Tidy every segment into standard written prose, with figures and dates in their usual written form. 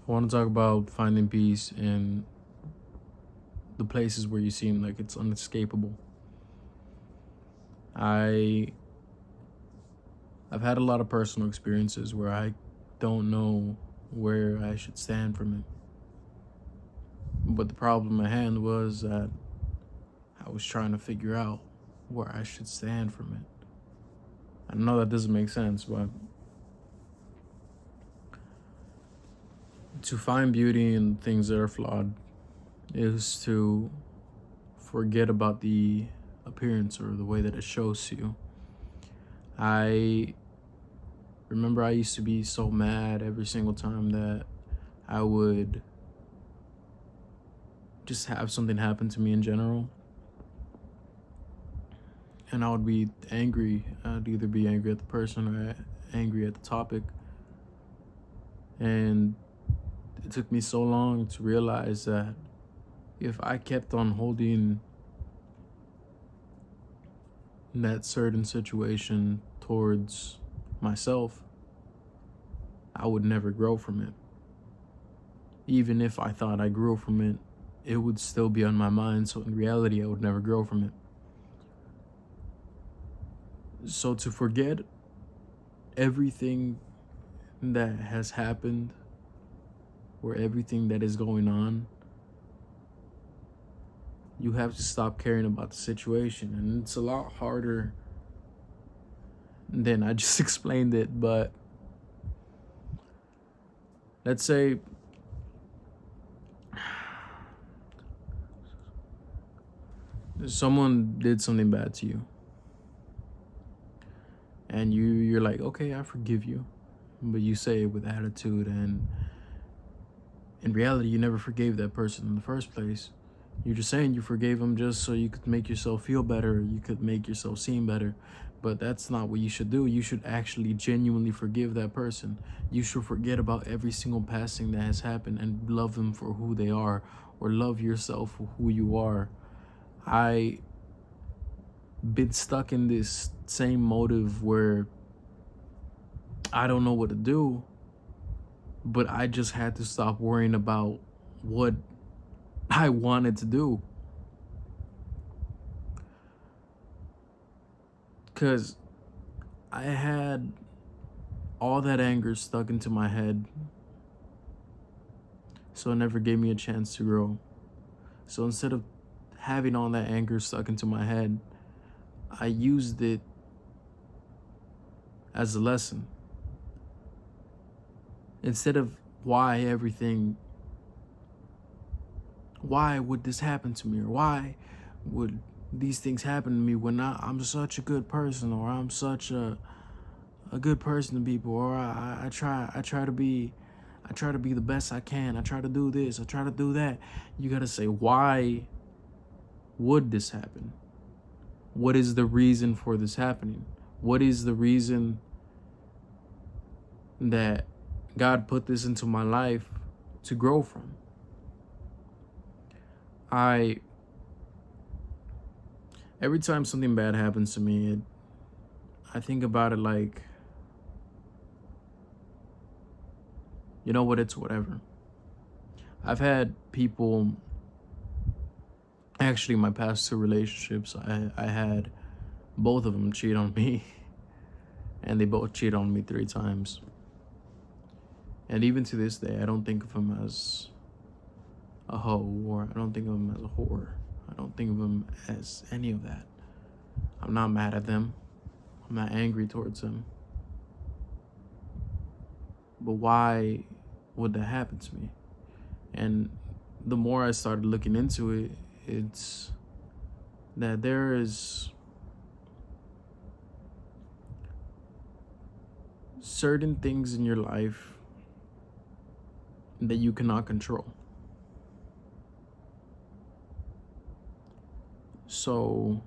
I want to talk about finding peace in the places where you seem like it's unescapable. I I've had a lot of personal experiences where I don't know where I should stand from it. But the problem at hand was that I was trying to figure out where I should stand from it. I know that doesn't make sense, but to find beauty in things that are flawed is to forget about the appearance or the way that it shows to you. I remember I used to be so mad every single time that I would just have something happen to me in general. And I would be angry. I'd either be angry at the person or angry at the topic. And it took me so long to realize that if I kept on holding that certain situation towards myself, I would never grow from it. Even if I thought I grew from it, it would still be on my mind. So in reality, I would never grow from it. So to forget everything that has happened or everything that is going on, you have to stop caring about the situation. And it's a lot harder than I just explained it. But let's say someone did something bad to you and you're like, okay, I forgive you, but you say it with attitude, and in reality you never forgave that person in the first place. You're just saying you forgave them just so you could make yourself feel better, you could make yourself seem better, but that's not what you should do. You should actually genuinely forgive that person. You should forget about every single passing that has happened and love them for who they are, or love yourself for who you are. I been stuck in this same motive where I don't know what to do, but I just had to stop worrying about what I wanted to do. Because I had all that anger stuck into my head, so it never gave me a chance to grow. So instead of having all that anger stuck into my head, I used it as a lesson. Instead of why would this happen to me, or why would these things happen to me when I'm such a good person, or I'm such a good person to people, or I try to be the best I can, I try to do this, I try to do that. You gotta say, why would this happen? What is the reason for this happening? What is the reason that God put this into my life to grow from? Every time something bad happens to me, I think about it like, you know what, it's whatever. I've had people, actually my past two relationships, I had both of them cheat on me, and they both cheated on me 3 times. And even to this day, I don't think of them as a hoe, or I don't think of them as a whore. I don't think of them as any of that. I'm not mad at them. I'm not angry towards them. But why would that happen to me? And the more I started looking into it, it's that there is certain things in your life that you cannot control. So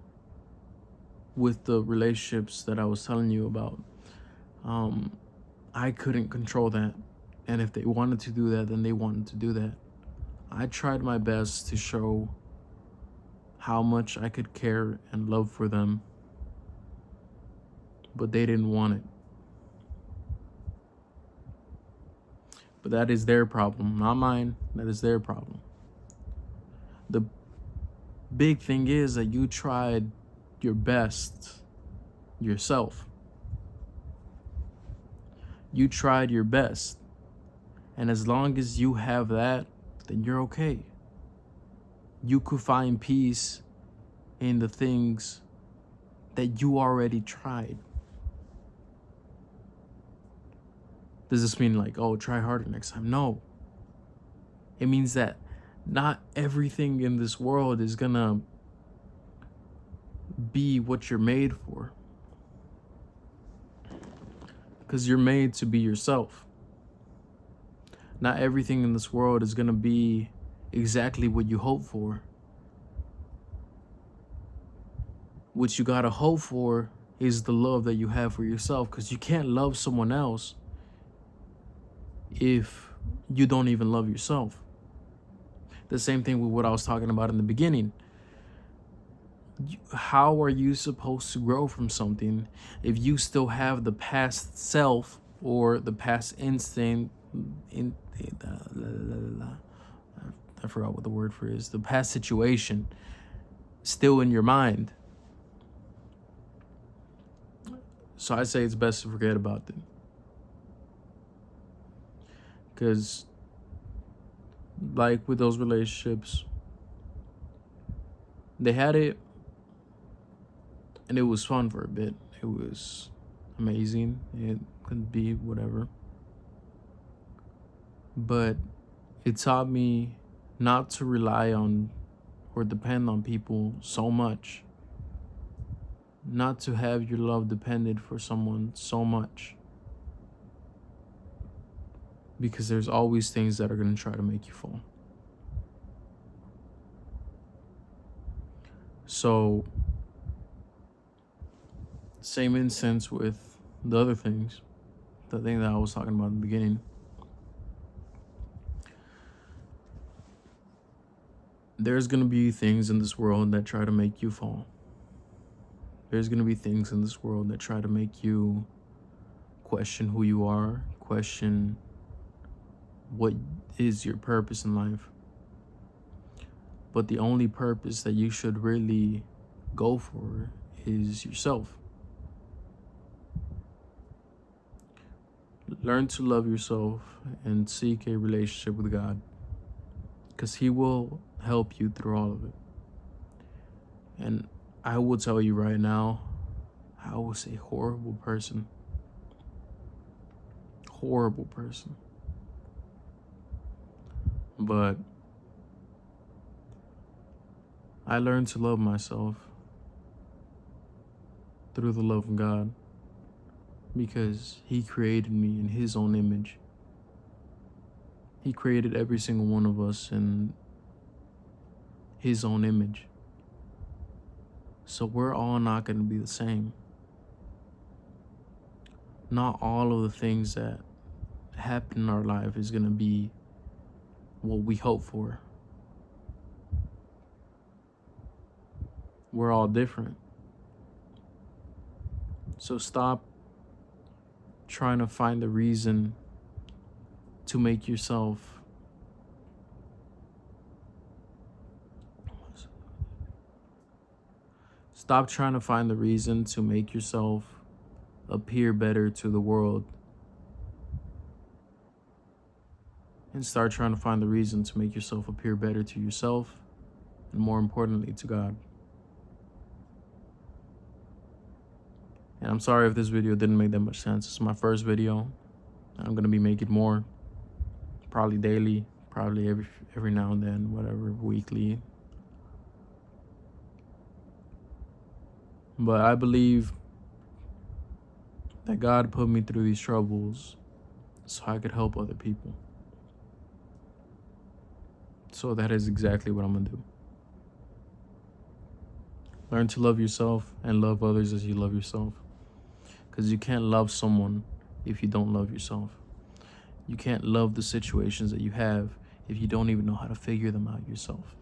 with the relationships that I was telling you about, I couldn't control that. And if they wanted to do that, then they wanted to do that. I tried my best to show how much I could care and love for them, but they didn't want it. But that is their problem, not mine. That is their problem. The big thing is that you tried your best yourself. You tried your best. And as long as you have that, then you're okay. You could find peace in the things that you already tried. Does this mean like, oh, try harder next time? No. It means that not everything in this world is gonna be what you're made for. Because you're made to be yourself. Not everything in this world is gonna be exactly what you hope for. What you gotta hope for is the love that you have for yourself, because you can't love someone else if you don't even love yourself. The same thing with what I was talking about in the beginning. How are you supposed to grow from something if you still have the past self or the past instinct I forgot what the word for it is, the past situation still in your mind? So I say it's best to forget about it. Because like with those relationships, they had it and it was fun for a bit. It was amazing. It could be whatever. But it taught me not to rely on or depend on people so much. Not to have your love dependent for someone so much. Because there's always things that are going to try to make you fall. So, same instance with the other things, the thing that I was talking about in the beginning. There's going to be things in this world that try to make you fall. There's going to be things in this world that try to make you question who you are, question what is your purpose in life. But the only purpose that you should really go for is yourself. Learn to love yourself and seek a relationship with God, because He will help you through all of it. And I will tell you right now, I was a horrible person. Horrible person. But I learned to love myself through the love of God, because He created me in His own image. He created every single one of us in His own image. So we're all not going to be the same. Not all of the things that happen in our life is going to be what we hope for. We're all different. So stop trying to find a reason to make yourself Stop trying to find the reason to make yourself appear better to the world, and start trying to find the reason to make yourself appear better to yourself, and more importantly, to God. And I'm sorry if this video didn't make that much sense. It's my first video. I'm going to be making more, probably daily, probably every now and then, whatever, weekly. But I believe that God put me through these troubles so I could help other people. So that is exactly what I'm going to do. Learn to love yourself and love others as you love yourself. Because you can't love someone if you don't love yourself. You can't love the situations that you have if you don't even know how to figure them out yourself.